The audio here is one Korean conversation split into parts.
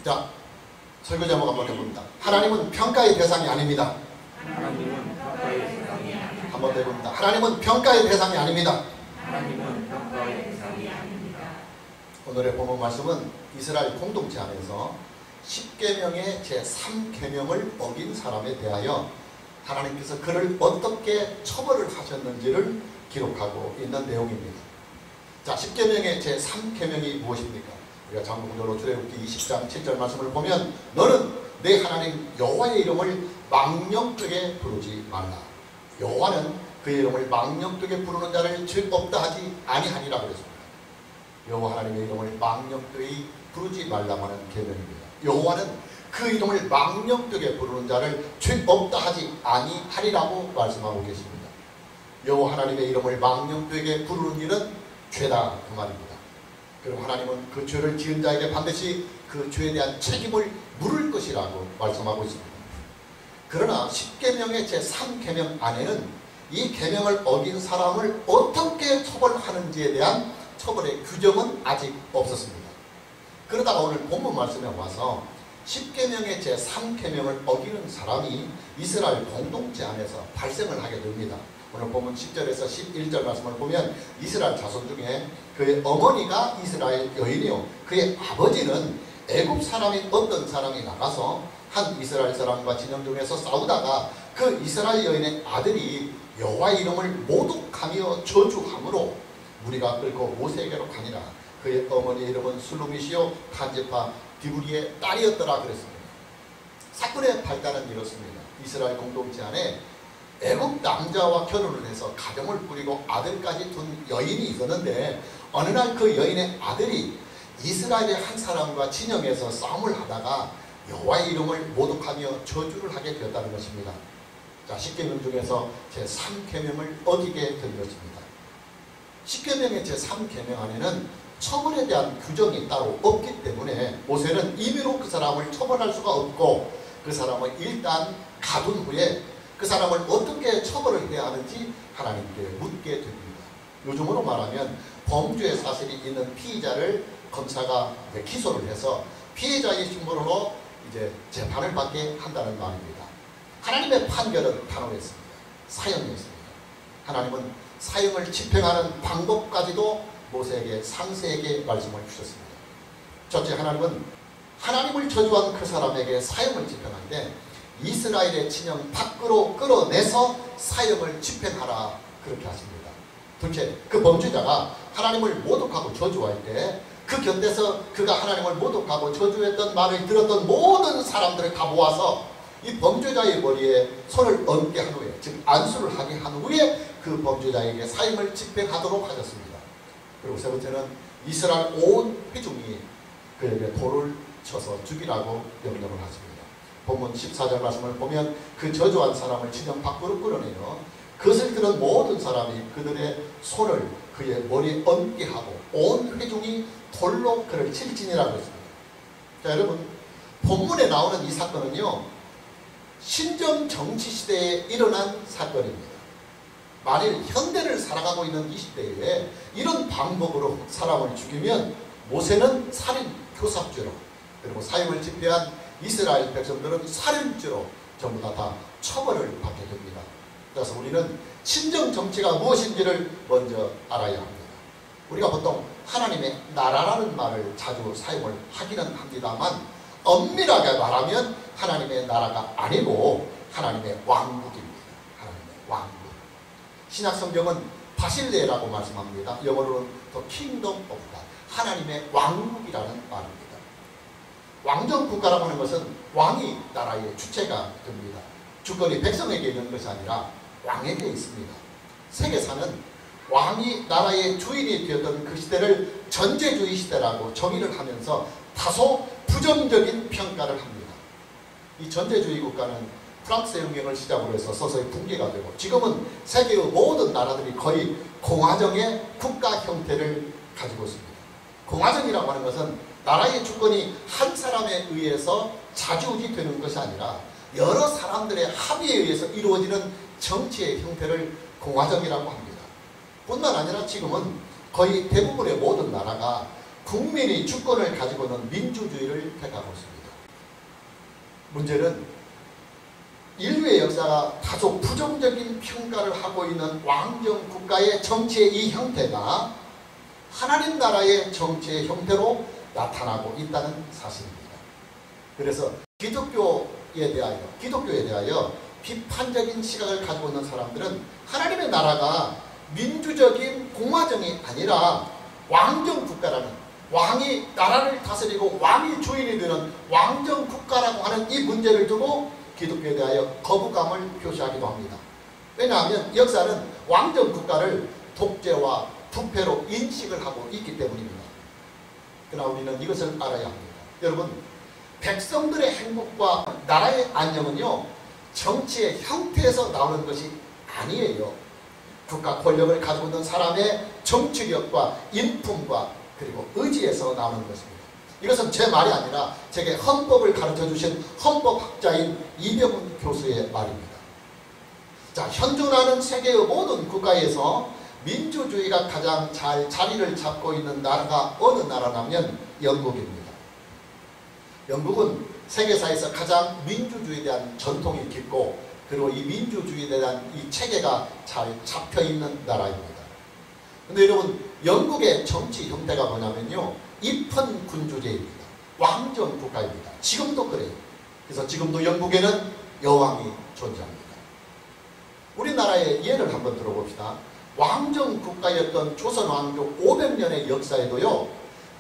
자, 설교 제목 한번 해봅니다. 하나님은 평가의 대상이 아닙니다. 하나님은 평가의 대상이 아닙니다. 한번 더 해봅니다. 하나님은 평가의 대상이 아닙니다. 하나님은 평가의 대상이 아닙니다. 오늘의 본문 말씀은 이스라엘 공동체 안에서 10계명의 제3계명을 어긴 사람에 대하여 하나님께서 그를 어떻게 처벌을 하셨는지를 기록하고 있는 내용입니다. 자, 10계명의 제3계명이 무엇입니까? 우리가 장로군절로 출애굽기 20장 7절 말씀을 보면 너는 내 하나님 여호와의 이름을 망령되게 부르지 말라. 여호와는 그의 이름을 망령되게 부르는 자를 죄 없다 하지 아니하니라 그랬습니다. 여호와 하나님의 이름을 망령되게 부르지 말라고 하는 계명입니다. 여호와는 그 이름을 망령되게 부르는 자를 죄 없다 하지 아니하리라고 말씀하고 계십니다. 여호와 하나님의 이름을 망령되게 부르는 일은 죄다 그 말입니다. 그럼 하나님은 그 죄를 지은 자에게 반드시 그 죄에 대한 책임을 물을 것이라고 말씀하고 있습니다. 그러나 10계명의 제3계명 안에는 이 계명을 어긴 사람을 어떻게 처벌하는지에 대한 처벌의 규정은 아직 없었습니다. 그러다가 오늘 본문 말씀에 와서 10계명의 제3계명을 어기는 사람이 이스라엘 공동체 안에서 발생을 하게 됩니다. 오늘 본문 10절에서 11절 말씀을 보면 이스라엘 자손 중에 그의 어머니가 이스라엘 여인이요 그의 아버지는 애굽 사람인 어떤 사람이 나가서 한 이스라엘 사람과 진영 중에서 싸우다가 그 이스라엘 여인의 아들이 여호와의 이름을 모독하며 저주함으로 무리가 끌고 모세에게로 가니라. 그의 어머니의 이름은 술루밋이요 간제파 디브리의 딸이었더라 그랬습니다. 사건의 발단은 이렇습니다. 이스라엘 공동체 안에 애굽 남자와 결혼을 해서 가정을 꾸리고 아들까지 둔 여인이 있었는데 어느 날 그 여인의 아들이 이스라엘의 한 사람과 진영에서 싸움을 하다가 여호와의 이름을 모독하며 저주를 하게 되었다는 것입니다. 자, 10계명 중에서 제3계명을 어기게 된 것입니다. 10계명의 제3계명 안에는 처벌에 대한 규정이 따로 없기 때문에 모세는 임의로 그 사람을 처벌할 수가 없고 그 사람을 일단 가둔 후에 그 사람을 어떻게 처벌을 해야 하는지 하나님께 묻게 됩니다. 요즘으로 말하면 범죄의 사실이 있는 피의자를 검사가 기소를 해서 피해자의 신분으로 이제 재판을 받게 한다는 말입니다. 하나님의 판결은 단호했습니다. 사형이었습니다. 하나님은 사형을 집행하는 방법까지도 모세에게 상세하게 말씀을 주셨습니다. 첫째, 하나님은 하나님을 저주한 그 사람에게 사형을 집행할 때 이스라엘의 진영 밖으로 끌어내서 사형을 집행하라 그렇게 하십니다. 둘째, 그 범죄자가 하나님을 모독하고 저주할 때 그 곁에서 그가 하나님을 모독하고 저주했던 말을 들었던 모든 사람들을 다 모아서 이 범죄자의 머리에 손을 얹게 한 후에, 즉 안수를 하게 한 후에 그 범죄자에게 사형을 집행하도록 하셨습니다. 그리고 세 번째는 이스라엘 온 회중이 그에게 돌을 쳐서 죽이라고 명령을 하십니다. 본문 14절 말씀을 보면 그 저주한 사람을 진영 밖으로 끌어내어 그것을 들은 모든 사람이 그들의 손을 그의 머리에 얹게 하고 온 회중이 돌로 그를 칠지니라고 했습니다. 자, 여러분, 본문에 나오는 이 사건은요 신정 정치 시대에 일어난 사건입니다. 만일 현대를 살아가고 있는 이 시대에 이런 방법으로 사람을 죽이면 모세는 살인 교사죄로 그리고 사형을 집행한 이스라엘 백성들은 살인죄로 전부 다 처벌을 받게 됩니다. 그래서 우리는 신정 정치가 무엇인지를 먼저 알아야 합니다. 우리가 보통 하나님의 나라라는 말을 자주 사용을 하기는 합니다만 엄밀하게 말하면 하나님의 나라가 아니고 하나님의 왕국입니다. 하나님의 왕국. 신약 성경은 바실레라고 말씀합니다. 영어로는 The Kingdom of God. 하나님의 왕국이라는 말입니다. 왕정 국가라고 하는 것은 왕이 나라의 주체가 됩니다. 주권이 백성에게 있는 것이 아니라 왕에게 있습니다. 세계사는 왕이 나라의 주인이 되었던 그 시대를 전제주의 시대라고 정의를 하면서 다소 부정적인 평가를 합니다. 이 전제주의 국가는 프랑스 혁명을 시작으로 해서 서서히 붕괴가 되고 지금은 세계의 모든 나라들이 거의 공화정의 국가 형태를 가지고 있습니다. 공화정이라고 하는 것은 나라의 주권이 한 사람에 의해서 좌지우지되는 것이 아니라 여러 사람들의 합의에 의해서 이루어지는 정치의 형태를 공화정이라고 합니다. 뿐만 아니라 지금은 거의 대부분의 모든 나라가 국민이 주권을 가지고는 민주주의를 택하고 있습니다. 문제는 인류의 역사가 다소 부정적인 평가를 하고 있는 왕정 국가의 정치의 이 형태가 하나님 나라의 정치의 형태로 나타나고 있다는 사실입니다. 그래서 기독교에 대하여 비판적인 시각을 가지고 있는 사람들은 하나님의 나라가 민주적인 공화정이 아니라 왕정 국가라는, 왕이 나라를 다스리고 왕이 주인이 되는 왕정 국가라고 하는 이 문제를 두고 기독교에 대하여 거부감을 표시하기도 합니다. 왜냐하면 역사는 왕정 국가를 독재와 부패로 인식을 하고 있기 때문입니다. 그러나 우리는 이것을 알아야 합니다. 여러분, 백성들의 행복과 나라의 안녕은요, 정치의 형태에서 나오는 것이 아니에요. 국가 권력을 가지고 있는 사람의 정치력과 인품과 그리고 의지에서 나오는 것입니다. 이것은 제 말이 아니라 제게 헌법을 가르쳐 주신 헌법학자인 이병훈 교수의 말입니다. 자, 현존하는 세계의 모든 국가에서 민주주의가 가장 잘 자리를 잡고 있는 나라가 어느 나라라면 영국입니다. 영국은 세계사에서 가장 민주주의에 대한 전통이 깊고, 그리고 이 민주주의에 대한 이 체계가 잘 잡혀있는 나라입니다. 근데 여러분, 영국의 정치 형태가 뭐냐면요, 입헌군주제입니다. 왕정 국가입니다. 지금도 그래요. 그래서 지금도 영국에는 여왕이 존재합니다. 우리나라의 예를 한번 들어봅시다. 왕정 국가였던 조선 왕조 500년의 역사에도요,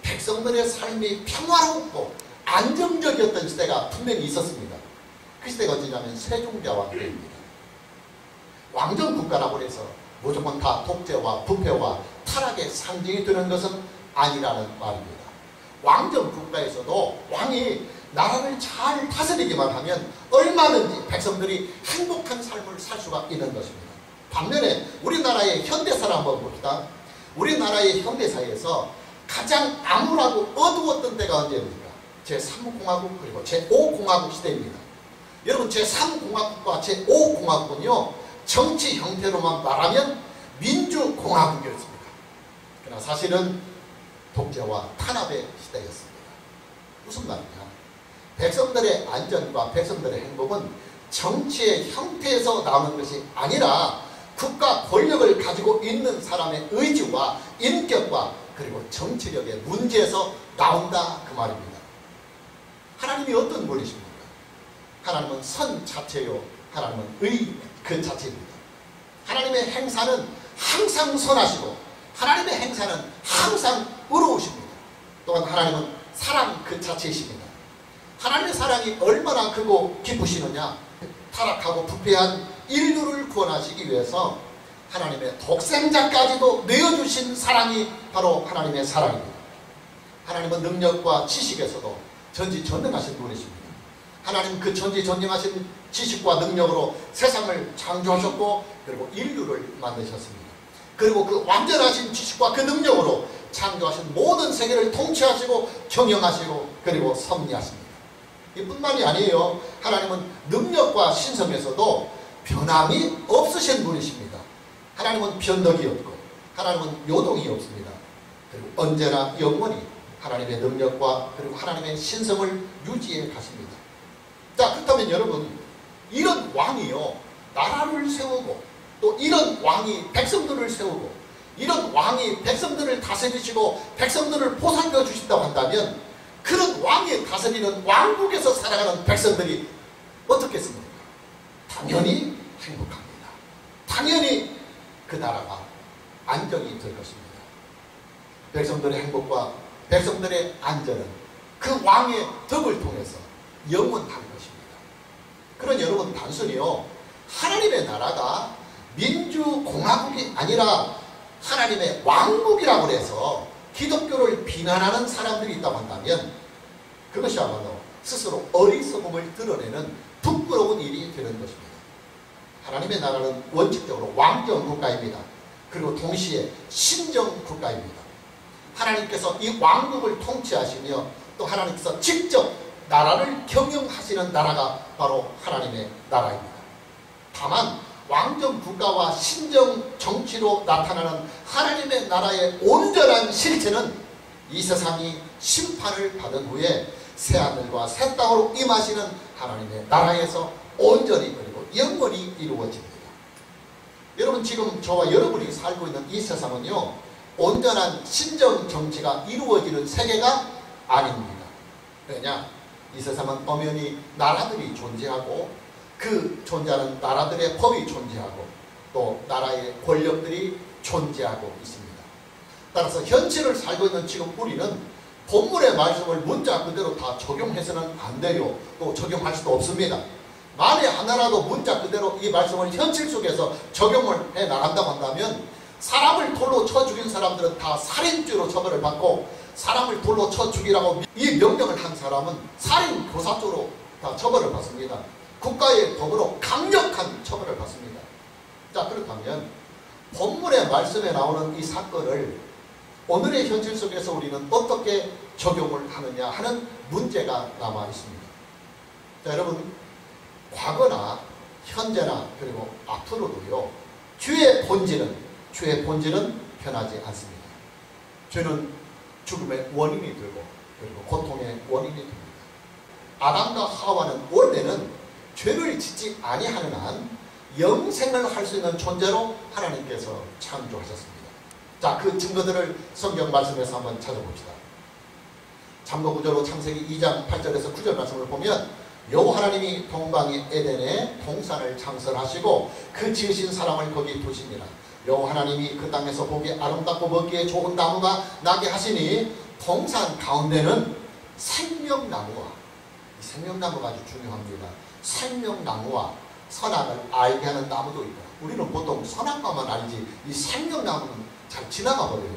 백성들의 삶이 평화롭고 안정적이었던 시대가 분명히 있었습니다. 그 시대가 언제냐면 세종대왕 때입니다. 왕정 국가라고 해서 무조건 다 독재와 부패와 타락의 상징이 되는 것은 아니라는 말입니다. 왕정 국가에서도 왕이 나라를 잘 다스리기만 하면 얼마든지 백성들이 행복한 삶을 살 수가 있는 것입니다. 반면에 우리나라의 현대사를 한번 봅시다. 우리나라의 현대사에서 가장 암울하고 어두웠던 때가 언제입니까? 제3공화국 그리고 제5공화국 시대입니다. 여러분, 제3공화국과 제5공화국은요, 정치 형태로만 말하면 민주공화국이었습니다. 그러나 사실은 독재와 탄압의 시대였습니다. 무슨 말이냐? 백성들의 안전과 백성들의 행복은 정치의 형태에서 나오는 것이 아니라 국가 권력을 가지고 있는 사람의 의지와 인격과 그리고 정치력의 문제에서 나온다, 그 말입니다. 하나님이 어떤 분이십니까? 하나님은 선 자체요, 하나님은 의 그 자체입니다. 하나님의 행사는 항상 선하시고 하나님의 행사는 항상 의로우십니다. 또한 하나님은 사랑 그 자체이십니다. 하나님의 사랑이 얼마나 크고 기쁘시느냐? 타락하고 부패한 인류를 구원하시기 위해서 하나님의 독생자까지도 내어주신 사랑이 바로 하나님의 사랑입니다. 하나님은 능력과 지식에서도 전지전능하신 분이십니다. 하나님 그 전지전능하신 지식과 능력으로 세상을 창조하셨고, 그리고 인류를 만드셨습니다. 그리고 그 완전하신 지식과 그 능력으로 창조하신 모든 세계를 통치하시고 경영하시고 그리고 섭리하십니다. 이뿐만이 아니에요. 하나님은 능력과 신성에서도 변함이 없으신 분이십니다. 하나님은 변덕이 없고 하나님은 요동이 없습니다. 그리고 언제나 영원히 하나님의 능력과 그리고 하나님의 신성을 유지해 가십니다. 자, 그렇다면 여러분, 이런 왕이요, 나라를 세우고 또 이런 왕이 백성들을 세우고 이런 왕이 백성들을 다스리시고 백성들을 보살펴 주신다고 한다면, 그런 왕이 다스리는 왕국에서 살아가는 백성들이 어떻겠습니까? 당연히 행복합니다. 당연히 그 나라가 안정이 될 것입니다. 백성들의 행복과 백성들의 안전은 그 왕의 덕을 통해서 영원할 것입니다. 그런 여러분, 단순히요, 하나님의 나라가 민주공화국이 아니라 하나님의 왕국이라고 해서 기독교를 비난하는 사람들이 있다고 한다면 그것이야말로 스스로 어리석음을 드러내는 부끄러운 일이 되는 것입니다. 하나님의 나라는 원칙적으로 왕정 국가입니다. 그리고 동시에 신정 국가입니다. 하나님께서 이 왕국을 통치하시며 또 하나님께서 직접 나라를 경영하시는 나라가 바로 하나님의 나라입니다. 다만 왕정 국가와 신정 정치로 나타나는 하나님의 나라의 온전한 실체는 이 세상이 심판을 받은 후에 새하늘과 새 땅으로 임하시는 하나님의 나라에서 온전히 그리고 영원히 이루어집니다. 여러분, 지금 저와 여러분이 살고 있는 이 세상은요, 온전한 신정 정치가 이루어지는 세계가 아닙니다. 왜냐? 이 세상은 엄연히 나라들이 존재하고 그 존재하는 나라들의 법이 존재하고 또 나라의 권력들이 존재하고 있습니다. 따라서 현실을 살고 있는 지금 우리는 본문의 말씀을 문자 그대로 다 적용해서는 안 돼요. 또 적용할 수도 없습니다. 만에 하나라도 문자 그대로 이 말씀을 현실 속에서 적용을 해 나간다고 한다면 사람을 돌로 쳐 죽인 사람들은 다 살인죄로 처벌을 받고 사람을 돌로 쳐 죽이라고 이 명령을 한 사람은 살인 교사죄로 다 처벌을 받습니다. 국가의 법으로 강력한 처벌을 받습니다. 자, 그렇다면 본문의 말씀에 나오는 이 사건을 오늘의 현실 속에서 우리는 어떻게 적용을 하느냐 하는 문제가 남아 있습니다. 자, 여러분, 과거나 현재나 그리고 앞으로도요, 죄의 본질은 변하지 않습니다. 죄는 죽음의 원인이 되고 그리고 고통의 원인이 됩니다. 아담과 하와는 원래는 죄를 짓지 아니하는 한 영생을 할 수 있는 존재로 하나님께서 창조하셨습니다. 자, 그 증거들을 성경 말씀에서 한번 찾아봅시다. 참고 구절로 창세기 2장 8절에서 9절 말씀을 보면 여호와 하나님이 동방의 에덴에 동산을 창설하시고 그 지으신 사람을 거기 두시니라. 여호와 하나님이 그 땅에서 보기에 아름답고 먹기에 좋은 나무가 나게 하시니 동산 가운데는 생명나무와, 이 생명나무가 아주 중요합니다. 생명나무와 선악을 알게 하는 나무도 있다. 우리는 보통 선악과만 알지 이 생명나무는 잘 지나가 버려요.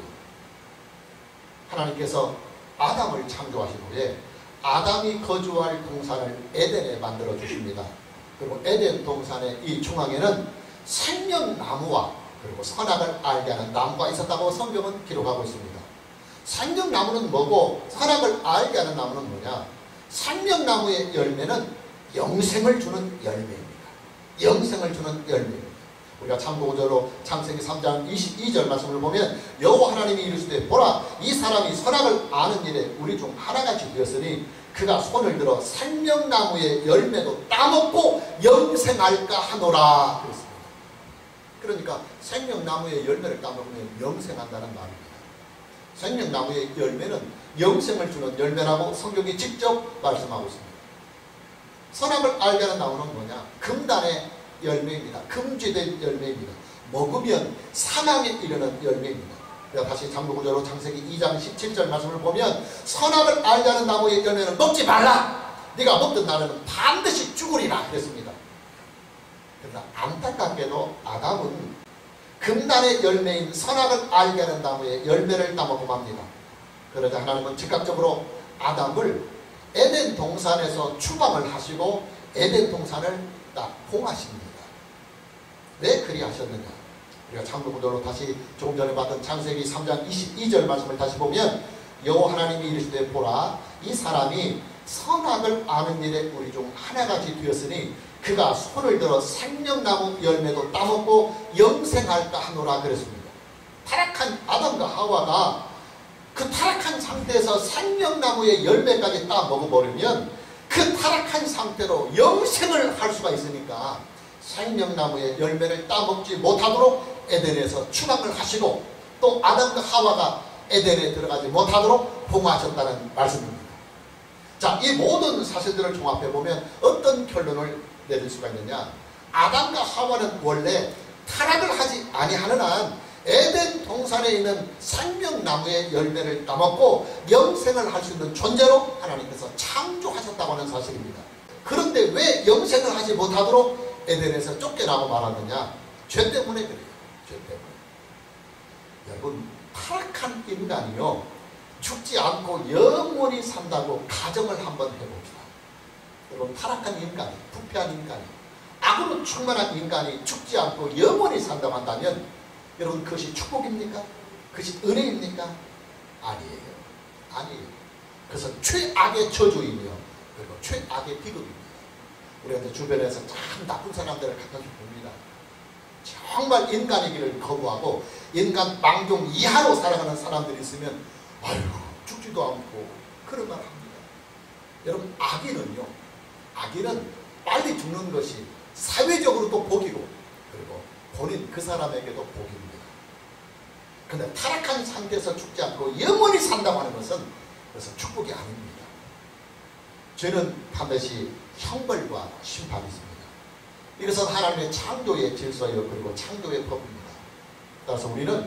하나님께서 아담을 창조하신 후에 아담이 거주할 동산을 에덴에 만들어 주십니다. 그리고 에덴 동산의 이 중앙에는 생명나무와 그리고 선악을 알게 하는 나무가 있었다고 성경은 기록하고 있습니다. 생명나무는 뭐고 선악을 알게 하는 나무는 뭐냐? 생명나무의 열매는 영생을 주는 열매입니다. 영생을 주는 열매입니다. 우리가 참고 5절로 창세기 3장 22절 말씀을 보면 여호와 하나님이 이르시되 보라, 이 사람이 선악을 아는 일에 우리 중 하나같이 되었으니 그가 손을 들어 생명나무의 열매도 따먹고 영생할까 하노라 그랬습니다. 그러니까 생명나무의 열매를 따먹으면 영생한다는 말입니다. 생명나무의 열매는 영생을 주는 열매라고 성경이 직접 말씀하고 있습니다. 선악을 알게 하는 나무는 뭐냐? 금단의 열매입니다. 금지된 열매입니다. 먹으면 사망에 이르는 열매입니다. 다시 참고구절로 창세기 2장 17절 말씀을 보면 선악을 알게 하는 나무의 열매는 먹지 말라. 네가 먹던 날에는 반드시 죽으리라 그랬습니다. 그러나 안타깝게도 아담은 금단의 열매인 선악을 알게 하는 나무의 열매를 따먹고 맙니다. 그러자 하나님은 즉각적으로 아담을 에덴 동산에서 추방을 하시고 에덴 동산을 딱 봉하십니다. 왜 그리 하셨느냐? 우리가 참고구절로 다시 조금 전에 봤던 창세기 3장 22절 말씀을 다시 보면 여호와 하나님이 이르시되 보라, 이 사람이 선악을 아는 일에 우리 중 하나같이 되었으니 그가 손을 들어 생명나무 열매도 따먹고 영생할까 하노라 그랬습니다. 타락한 아담과 하와가 그 타락한 상태에서 생명나무의 열매까지 따 먹어버리면 그 타락한 상태로 영생을 할 수가 있으니까 생명나무의 열매를 따먹지 못하도록 에덴에서 추방을 하시고 또 아담과 하와가 에덴에 들어가지 못하도록 봉하셨다는 말씀입니다. 자, 이 모든 사실들을 종합해보면 어떤 결론을 내릴 수가 있느냐? 아담과 하와는 원래 타락을 하지 아니하는 한 에덴 동산에 있는 생명나무의 열매를 따먹고 영생을 할 수 있는 존재로 하나님께서 창조하셨다고 하는 사실입니다. 그런데 왜 영생을 하지 못하도록 에덴에서 쫓겨나고 말았느냐? 죄 때문에 그래요. 죄 때문에. 여러분, 타락한 인간이요, 죽지 않고 영원히 산다고 가정을 한번 해봅시다. 여러분, 타락한 인간이, 부패한 인간이, 악으로 충만한 인간이 죽지 않고 영원히 산다고 한다면 여러분, 그것이 축복입니까? 그것이 은혜입니까? 아니에요. 아니에요. 그래서 최악의 저주이며 그리고 최악의 비극입니다. 우리가 주변에서 참 나쁜 사람들을 가끔씩 봅니다. 정말 인간의 길을 거부하고 인간 망종 이하로 살아가는 사람들이 있으면 아이고 죽지도 않고 그런 말 합니다. 여러분, 악인은 빨리 죽는 것이 사회적으로도 복이고, 그리고 본인 그 사람에게도 복입니다. 그런데 타락한 상태에서 죽지 않고 영원히 산다고 하는 것은 그것은 축복이 아닙니다. 죄는 반드시 형벌과 심판이 있습니다. 이것은 하나님의 창조의 질서요, 그리고 창조의 법입니다. 따라서 우리는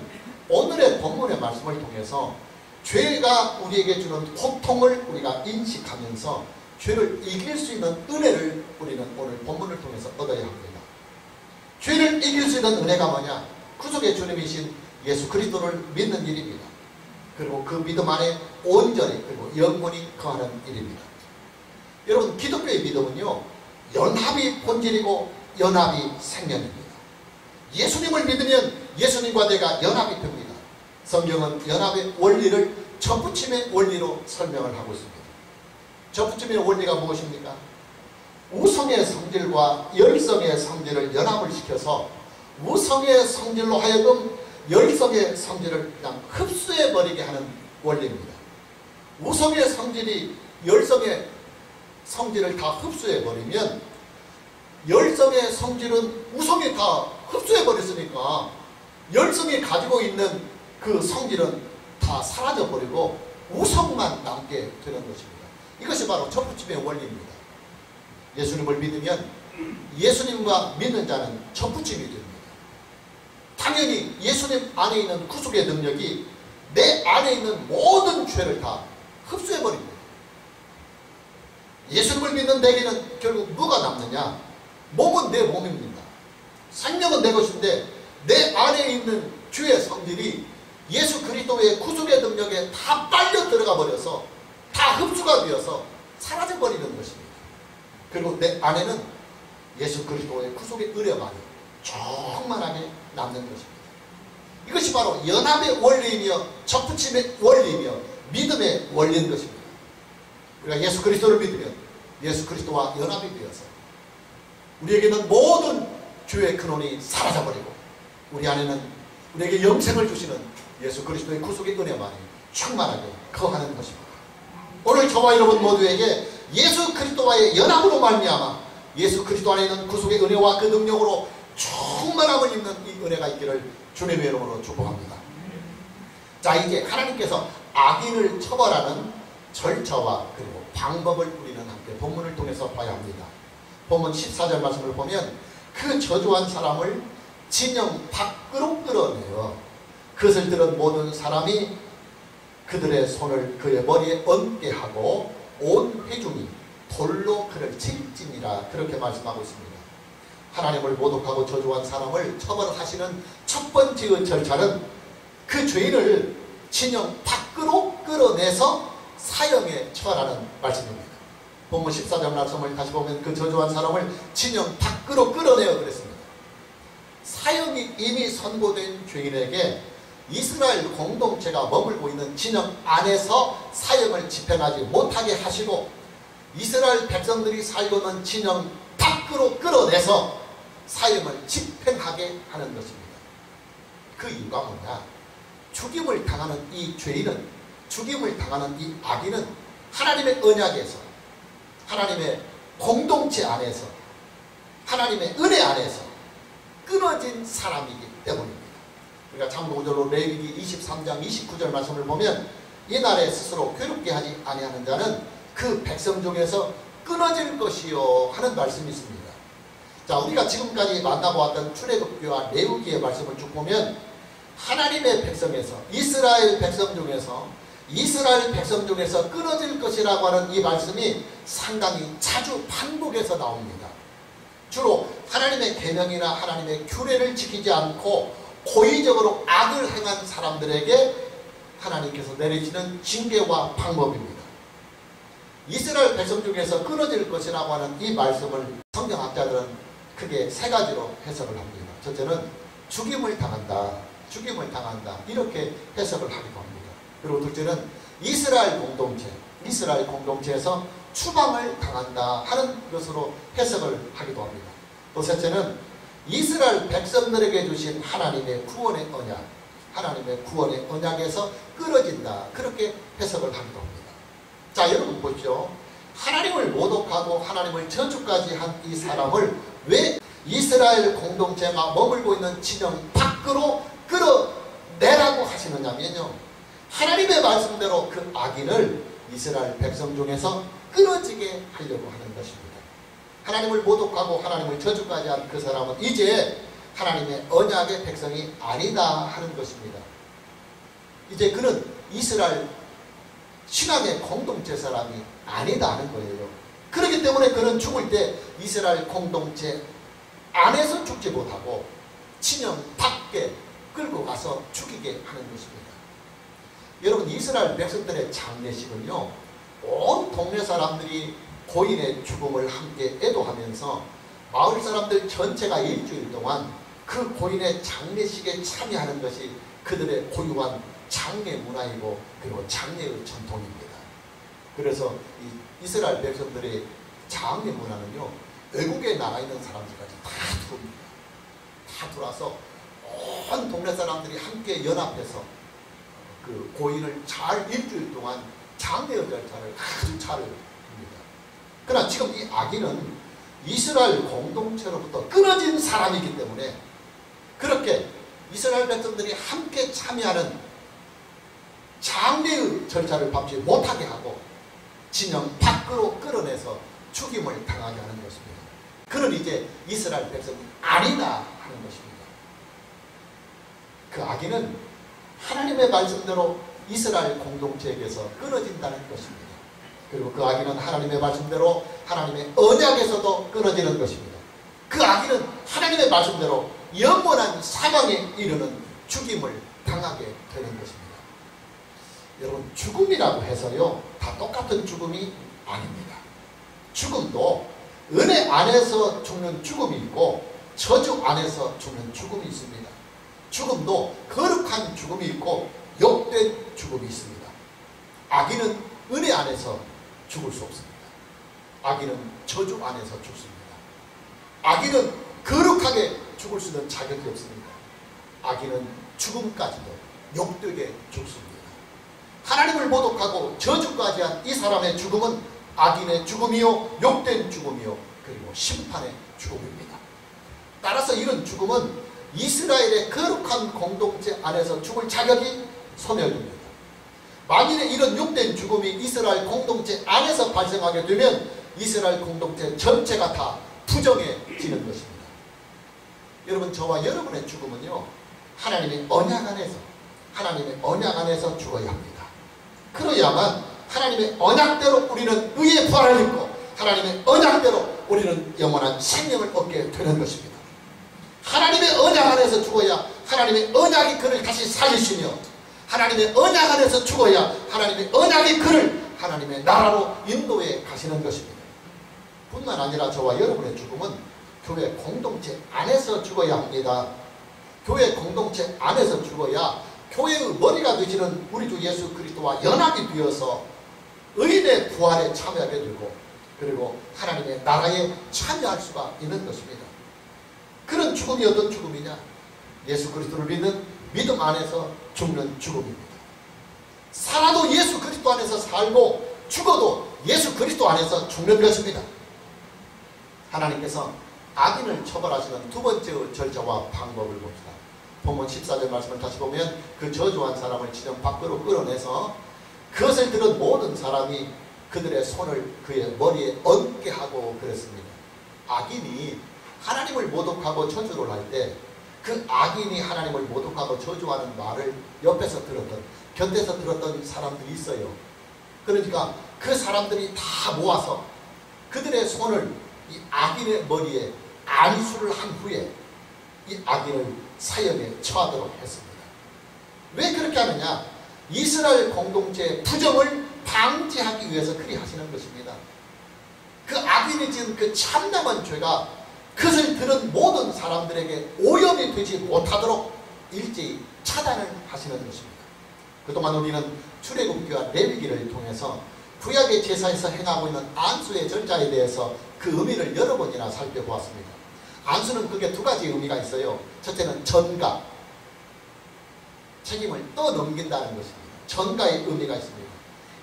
오늘의 본문의 말씀을 통해서 죄가 우리에게 주는 고통을 우리가 인식하면서 죄를 이길 수 있는 은혜를 우리는 오늘 본문을 통해서 얻어야 합니다. 죄를 이길 수 있는 은혜가 뭐냐? 구속의 주님이신 예수 그리스도를 믿는 일입니다. 그리고 그 믿음 안에 온전히 그리고 영원히 거하는 일입니다. 여러분, 기독교의 믿음은요, 연합이 본질이고 연합이 생명입니다. 예수님을 믿으면 예수님과 내가 연합이 됩니다. 성경은 연합의 원리를 접붙임의 원리로 설명을 하고 있습니다. 접붙임의 원리가 무엇입니까? 우성의 성질과 열성의 성질을 연합을 시켜서 우성의 성질로 하여금 열성의 성질을 그냥 흡수해버리게 하는 원리입니다. 우성의 성질이 열성의 성질을 다 흡수해버리면 열성의 성질은 우성이 다 흡수해버렸으니까 열성이 가지고 있는 그 성질은 다 사라져버리고 우성만 남게 되는 것입니다. 이것이 바로 접붙임의 원리입니다. 예수님을 믿으면 예수님과 믿는 자는 접붙임이 됩니다. 당연히 예수님 안에 있는 구속의 능력이 내 안에 있는 모든 죄를 다 흡수해버립니다. 예수님을 믿는 내게는 결국 뭐가 남느냐? 몸은 내 몸입니다. 생명은 내 것인데 내 안에 있는 주의 성질이 예수 그리스도의 구속의 능력에 다 빨려 들어가 버려서 다 흡수가 되어서 사라져 버리는 것입니다. 그리고 내 안에는 예수 그리스도의 구속의 은혜만이 충만하게 남는 것입니다. 이것이 바로 연합의 원리이며 접붙임의 원리이며 믿음의 원리인 것입니다. 우리가 예수 그리스도를 믿으면 예수 그리스도와 연합이 되어서 우리에게는 모든 죄의 근원이 사라져버리고 우리 안에는 우리에게 영생을 주시는 예수 그리스도의 구속의 은혜만이 충만하게 거하는 것입니다. 오늘 저와 여러분 모두에게 예수 그리스도와의 연합으로 말미암아 예수 그리스도 안에 있는 구속의 은혜와 그 능력으로 충만함을 입는 이 은혜가 있기를 주님의 이름으로 축복합니다. 자, 이제 하나님께서 악인을 처벌하는 절차와 그리고 방법을 우리는 함께 본문을 통해서 봐야 합니다. 본문 14절 말씀을 보면 그 저주한 사람을 진영 밖으로 끌어내어 그것을 들은 모든 사람이 그들의 손을 그의 머리에 얹게 하고 온 회중이 돌로 그를 칠지니라, 그렇게 말씀하고 있습니다. 하나님을 모독하고 저주한 사람을 처벌하시는 첫 번째 절차는 그 죄인을 진영 밖으로 끌어내서 사형에 처하라는 말씀입니다. 본문 14절 말씀을 다시 보면 그 저주한 사람을 진영 밖으로 끌어내어 그랬습니다. 사형이 이미 선고된 죄인에게 이스라엘 공동체가 머물고 있는 진영 안에서 사형을 집행하지 못하게 하시고 이스라엘 백성들이 살고 있는 진영 밖으로 끌어내서 사형을 집행하게 하는 것입니다. 그 이유가 뭐냐? 죽임을 당하는 이 죄인은, 죽임을 당하는 이 악인은 하나님의 언약에서, 하나님의 공동체 안에서, 하나님의 은혜 안에서 끊어진 사람이기 때문입니다. 우리가 참고적으로 레위기 23장 29절 말씀을 보면 이날에 스스로 괴롭게 하지 아니하는 자는 그 백성 중에서 끊어질 것이요 하는 말씀이 있습니다. 자, 우리가 지금까지 만나보았던 출애굽기와 레위기의 말씀을 쭉 보면 하나님의 백성에서, 이스라엘 백성 중에서 끊어질 것이라고 하는 이 말씀이 상당히 자주 반복해서 나옵니다. 주로 하나님의 계명이나 하나님의 규례를 지키지 않고 고의적으로 악을 행한 사람들에게 하나님께서 내리시는 징계와 방법입니다. 이스라엘 백성 중에서 끊어질 것이라고 하는 이 말씀을 성경학자들은 크게 세 가지로 해석을 합니다. 첫째는 죽임을 당한다, 죽임을 당한다, 이렇게 해석을 하기도 합니다. 그리고 둘째는 이스라엘 공동체에서 추방을 당한다 하는 것으로 해석을 하기도 합니다. 또 셋째는 이스라엘 백성들에게 주신 하나님의 구원의 언약, 하나님의 구원의 언약에서 끊어진다, 그렇게 해석을 하기도 합니다. 자, 여러분 보십시오. 하나님을 모독하고 하나님을 저주까지 한 이 사람을 왜 이스라엘 공동체가 머물고 있는 진영 밖으로 끌어내라고 하시느냐면요, 하나님의 말씀대로 그 악인을 이스라엘 백성 중에서 끊어지게 하려고 하는 것입니다. 하나님을 모독하고 하나님을 저주까지 한 그 사람은 이제 하나님의 언약의 백성이 아니다 하는 것입니다. 이제 그는 이스라엘 신앙의 공동체 사람이 아니다 하는 거예요. 그렇기 때문에 그는 죽을 때 이스라엘 공동체 안에서 죽지 못하고 진영 밖에 끌고 가서 죽이게 하는 것입니다. 여러분, 이스라엘 백성들의 장례식은요, 온 동네 사람들이 고인의 죽음을 함께 애도하면서 마을 사람들 전체가 일주일 동안 그 고인의 장례식에 참여하는 것이 그들의 고유한 장례 문화이고 그리고 장례의 전통입니다. 그래서 이 이스라엘 백성들의 장례 문화는요, 외국에 나가 있는 사람들까지 다 들어옵니다. 다 들어와서 온 동네 사람들이 함께 연합해서 그 고인을 잘 일주일 동안 장례의 절차를 아주 잘 합니다. 그러나 지금 이 악인은 이스라엘 공동체로부터 끊어진 사람이기 때문에 그렇게 이스라엘 백성들이 함께 참여하는 장례의 절차를 밟지 못하게 하고 진영 밖으로 끌어내서 죽임을 당하게 하는 것입니다. 그는 이제 이스라엘 백성이 아니다 하는 것입니다. 그 악인은 하나님의 말씀대로 이스라엘 공동체에게서 끊어진다는 것입니다. 그리고 그 악인은 하나님의 말씀대로 하나님의 언약에서도 끊어지는 것입니다. 그 악인은 하나님의 말씀대로 영원한 사망에 이르는 죽임을 당하게 되는 것입니다. 여러분, 죽음이라고 해서요, 다 똑같은 죽음이 아닙니다. 죽음도 은혜 안에서 죽는 죽음이 있고 저주 안에서 죽는 죽음이 있습니다. 죽음도 거룩한 죽음이 있고 욕된 죽음이 있습니다. 악인은 은혜 안에서 죽을 수 없습니다. 악인은 저주 안에서 죽습니다. 악인은 거룩하게 죽을 수 있는 자격이 없습니다. 악인은 죽음까지도 욕되게 죽습니다. 하나님을 모독하고 저주까지 한 이 사람의 죽음은 악인의 죽음이요, 욕된 죽음이요, 그리고 심판의 죽음입니다. 따라서 이런 죽음은 이스라엘의 거룩한 공동체 안에서 죽을 자격이 소멸됩니다. 만일에 이런 욕된 죽음이 이스라엘 공동체 안에서 발생하게 되면 이스라엘 공동체 전체가 다 부정해지는 것입니다. 여러분, 저와 여러분의 죽음은요, 하나님의 언약 안에서 죽어야 합니다. 그러야만 하나님의 언약대로 우리는 의의 부활을 입고 하나님의 언약대로 우리는 영원한 생명을 얻게 되는 것입니다. 하나님의 언약 안에서 죽어야 하나님의 언약이 그를 다시 살리시며 하나님의 언약 안에서 죽어야 하나님의 언약이 그를 하나님의 나라로 인도해 가시는 것입니다. 뿐만 아니라 저와 여러분의 죽음은 교회 공동체 안에서 죽어야 합니다. 교회 공동체 안에서 죽어야 교회의 머리가 되시는 우리 주 예수 그리스도와 연합이 되어서 의인의 부활에 참여하게 되고 그리고 하나님의 나라에 참여할 수가 있는 것입니다. 그런 죽음이 어떤 죽음이냐? 예수 그리스도를 믿는 믿음 안에서 죽는 죽음입니다. 살아도 예수 그리스도 안에서 살고 죽어도 예수 그리스도 안에서 죽는 것입니다. 하나님께서 악인을 처벌하시는 두 번째 절차와 방법을 봅시다. 본문 14절 말씀을 다시 보면 그 저주한 사람을 진영 밖으로 끌어내서 그것을 들은 모든 사람이 그들의 손을 그의 머리에 얹게 하고 그랬습니다. 악인이 하나님을 모독하고 저주를 할 때 그 악인이 하나님을 모독하고 저주하는 말을 옆에서 들었던, 곁에서 들었던 사람들이 있어요. 그러니까 그 사람들이 다 모아서 그들의 손을 이 악인의 머리에 안수를 한 후에 이 악인을 사형에 처하도록 했습니다. 왜 그렇게 하느냐? 이스라엘 공동체의 부정을 방지하기 위해서 그리 하시는 것입니다. 그 악인이 지은 그 참담한 죄가 그것을 들은 모든 사람들에게 오염이 되지 못하도록 일제히 차단을 하시는 것입니다. 그동안 우리는 출애굽기와 레위기를 통해서 구약의 제사에서 행하고 있는 안수의 절차에 대해서 그 의미를 여러 번이나 살펴보았습니다. 안수는 그게 두 가지 의미가 있어요. 첫째는 전가, 책임을 떠넘긴다는 것입니다. 전가의 의미가 있습니다.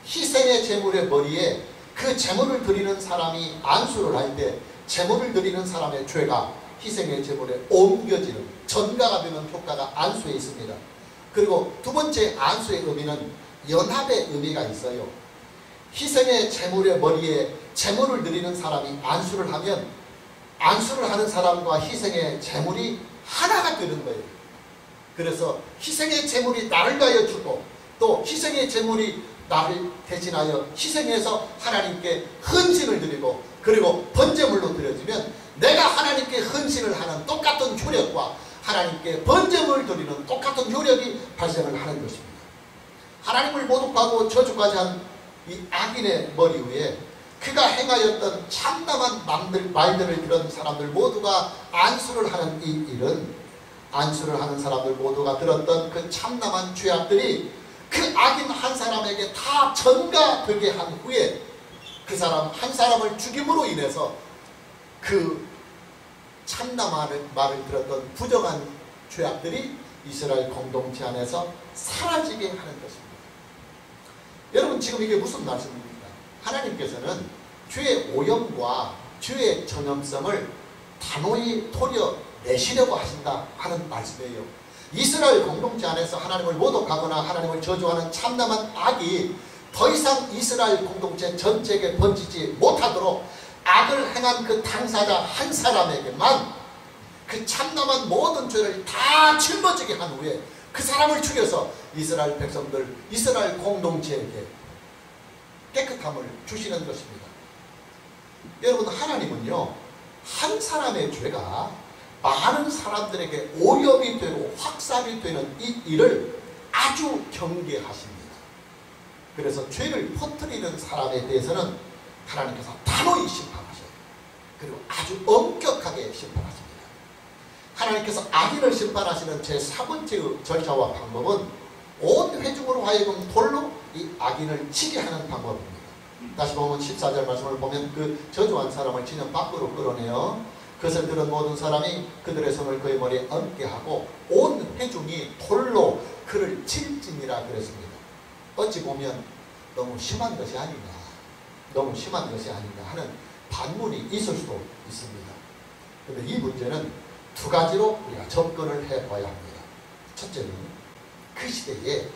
희생의 제물의 머리에 그 제물을 드리는 사람이 안수를 할 때 제물을 드리는 사람의 죄가 희생의 제물에 옮겨지는 전가가 되는 효과가 안수에 있습니다. 그리고 두 번째 안수의 의미는 연합의 의미가 있어요. 희생의 제물의 머리에 제물을 드리는 사람이 안수를 하면 안수를 하는 사람과 희생의 제물이 하나가 되는 거예요. 그래서 희생의 제물이 나를 가여 주고 또 희생의 제물이 나를 대신하여 희생해서 하나님께 헌신을 드리고 그리고 번제물로 드려지면 내가 하나님께 헌신을 하는 똑같은 효력과 하나님께 번제물을 드리는 똑같은 효력이 발생을 하는 것입니다. 하나님을 모독하고 저주까지 한 이 악인의 머리 위에 그가 행하였던 참담한 말들을 들은 사람들 모두가 안수를 하는 이 일은 안수를 하는 사람들 모두가 들었던 그 참담한 죄악들이 그 악인 한 사람에게 다 전가되게 한 후에 그 사람 한 사람을 죽임으로 인해서 그 참담한 말을 들었던 부정한 죄악들이 이스라엘 공동체 안에서 사라지게 하는 것입니다. 여러분 지금 이게 무슨 말씀입니까? 하나님께서는 죄의 오염과 죄의 전염성을 단호히 토려내시려고 하신다 하는 말씀이에요. 이스라엘 공동체 안에서 하나님을 모독하거나 하나님을 저주하는 참담한 악이 더 이상 이스라엘 공동체 전체에게 번지지 못하도록 악을 행한 그 당사자 한 사람에게만 그 참담한 모든 죄를 다 짊어지게 한 후에 그 사람을 죽여서 이스라엘 백성들, 이스라엘 공동체에게 깨끗함을 주시는 것입니다. 여러분 하나님은요 한 사람의 죄가 많은 사람들에게 오염이 되고 확산이 되는 이 일을 아주 경계하십니다. 그래서 죄를 퍼뜨리는 사람에 대해서는 하나님께서 단호히 심판하셔요. 그리고 아주 엄격하게 심판하십니다. 하나님께서 악인을 심판하시는 제4번째 절차와 방법은 온 회중으로 하여금 돌로 이 악인을 치게 하는 방법입니다. 다시 보면 14절 말씀을 보면 그 저주한 사람을 진영 밖으로 끌어내어 그것을 들은 모든 사람이 그들의 손을 그의 머리에 얹게 하고 온 회중이 돌로 그를 칠지니라 그랬습니다. 어찌 보면 너무 심한 것이 아닌가, 너무 심한 것이 아닌가 하는 반문이 있을 수도 있습니다. 그런데 이 문제는 두 가지로 우리가 접근을 해봐야 합니다. 첫째는 그 시대에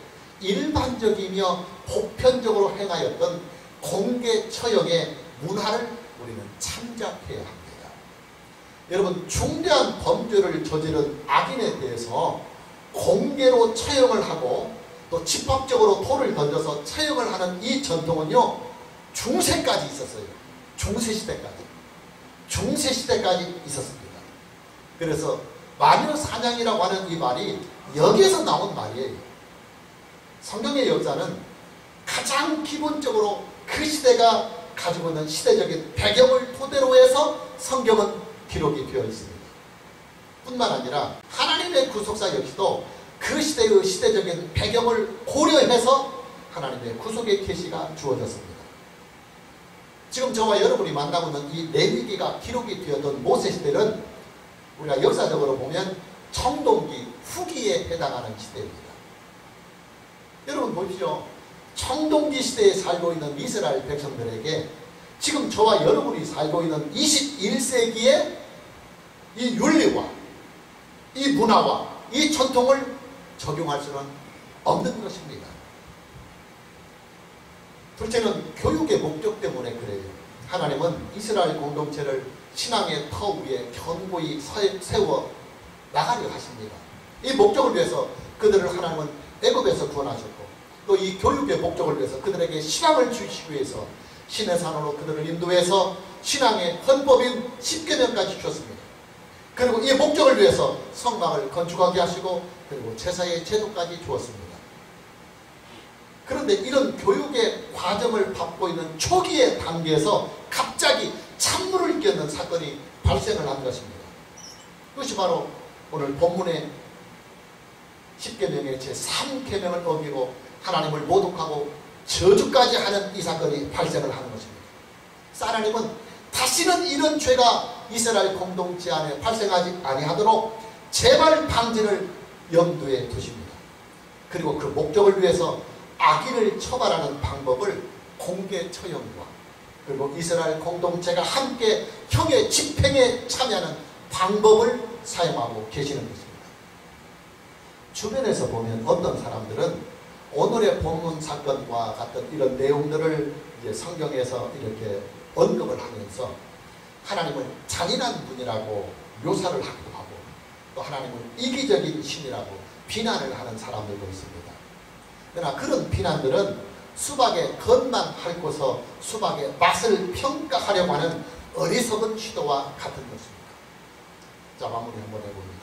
일반적이며 보편적으로 행하였던 공개 처형의 문화를 우리는 참작해야 합니다. 여러분 중대한 범죄를 저지른 악인에 대해서 공개로 처형을 하고 또 집합적으로 돌을 던져서 처형을 하는 이 전통은요 중세까지 있었어요. 중세시대까지 있었습니다. 그래서 마녀사냥이라고 하는 이 말이 여기에서 나온 말이에요. 성경의 역사는 가장 기본적으로 그 시대가 가지고 있는 시대적인 배경을 토대로 해서 성경은 기록이 되어 있습니다. 뿐만 아니라 하나님의 구속사 역시도 그 시대의 시대적인 배경을 고려해서 하나님의 구속의 계시가 주어졌습니다. 지금 저와 여러분이 만나고 있는 이 레위기가 기록이 되었던 모세시대는 우리가 역사적으로 보면 청동기 후기에 해당하는 시대입니다. 여러분 보십시오. 청동기 시대에 살고 있는 이스라엘 백성들에게 지금 저와 여러분이 살고 있는 21세기의 이 윤리와 이 문화와 이 전통을 적용할 수는 없는 것입니다. 둘째는 교육의 목적 때문에 그래요. 하나님은 이스라엘 공동체를 신앙의 터 위에 견고히 세워 나가려 하십니다. 이 목적을 위해서 그들을 하나님은 애굽에서 구원하셨고 또 이 교육의 목적을 위해서 그들에게 신앙을 주시기 위해서 신의 산으로 그들을 인도해서 신앙의 헌법인 십계명까지 주셨습니다. 그리고 이 목적을 위해서 성막을 건축하게 하시고 그리고 제사의 제도까지 주었습니다. 그런데 이런 교육의 과정을 밟고 있는 초기의 단계에서 갑자기 찬물을 일으키는 사건이 발생을 한 것입니다. 그것이 바로 오늘 본문의 10계명의 제3계명을 어기고 하나님을 모독하고 저주까지 하는 이 사건이 발생을 하는 것입니다. 하나님은 다시는 이런 죄가 이스라엘 공동체 안에 발생하지 아니하도록 재발 방지를 염두에 두십니다. 그리고 그 목적을 위해서 악인을 처벌하는 방법을 공개 처형과 그리고 이스라엘 공동체가 함께 형의 집행에 참여하는 방법을 사용하고 계시는 것입니다. 주변에서 보면 어떤 사람들은 오늘의 본문 사건과 같은 이런 내용들을 이제 성경에서 이렇게 언급을 하면서 하나님을 잔인한 분이라고 묘사를 하기도 하고 또 하나님을 이기적인 신이라고 비난을 하는 사람들도 있습니다. 그러나 그런 비난들은 수박의 겉만 핥고서 수박의 맛을 평가하려고 하는 어리석은 시도와 같은 것입니다. 자, 마무리 한번 해봅니다.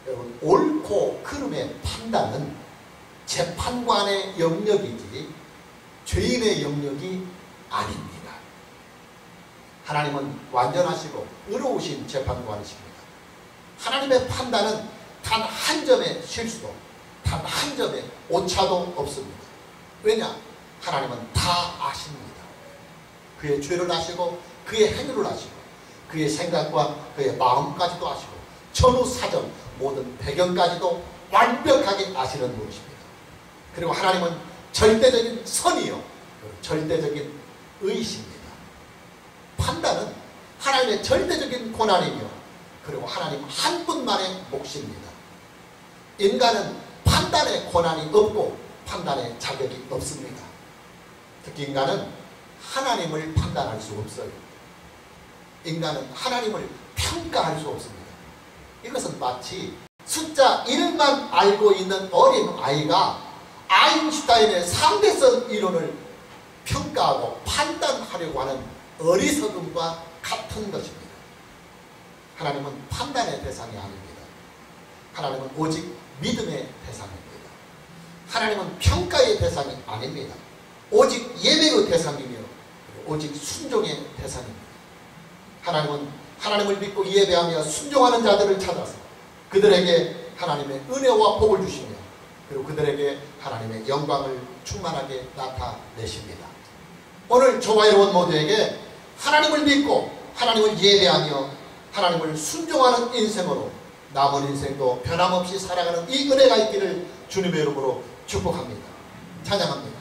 여러분, 옳고 그름의 판단은 재판관의 영역이지 죄인의 영역이 아닙니다. 하나님은 완전하시고 의로우신 재판관이십니다. 하나님의 판단은 단 한 점의 실수도 단 한 점의 오차도 없습니다. 왜냐? 하나님은 다 아십니다. 그의 죄를 아시고 그의 행위를 아시고 그의 생각과 그의 마음까지도 아시고 전후 사정 모든 배경까지도 완벽하게 아시는 분이십니다. 그리고 하나님은 절대적인 선이요 절대적인 의이십니다. 판단은 하나님의 절대적인 권한이며 그리고 하나님 한 분만의 몫입니다. 인간은 판단의 권한이 없고 판단의 자격이 없습니다. 특히 인간은 하나님을 판단할 수 없어요. 인간은 하나님을 평가할 수 없습니다. 이것은 마치 숫자 1만 알고 있는 어린 아이가 아인슈타인의 상대성 이론을 평가하고 판단하려고 하는 어리석음과 같은 것입니다. 하나님은 판단의 대상이 아닙니다. 하나님은 오직 믿음의 대상입니다. 하나님은 평가의 대상이 아닙니다. 오직 예배의 대상이며 오직 순종의 대상입니다. 하나님은 하나님을 믿고 예배하며 순종하는 자들을 찾아서 그들에게 하나님의 은혜와 복을 주시며 그리고 그들에게 하나님의 영광을 충만하게 나타내십니다. 오늘 저와 여러분 모두에게 하나님을 믿고 하나님을 예배하며 하나님을 순종하는 인생으로 남은 인생도 변함없이 살아가는 이 은혜가 있기를 주님의 이름으로 축복합니다. 찬양합니다.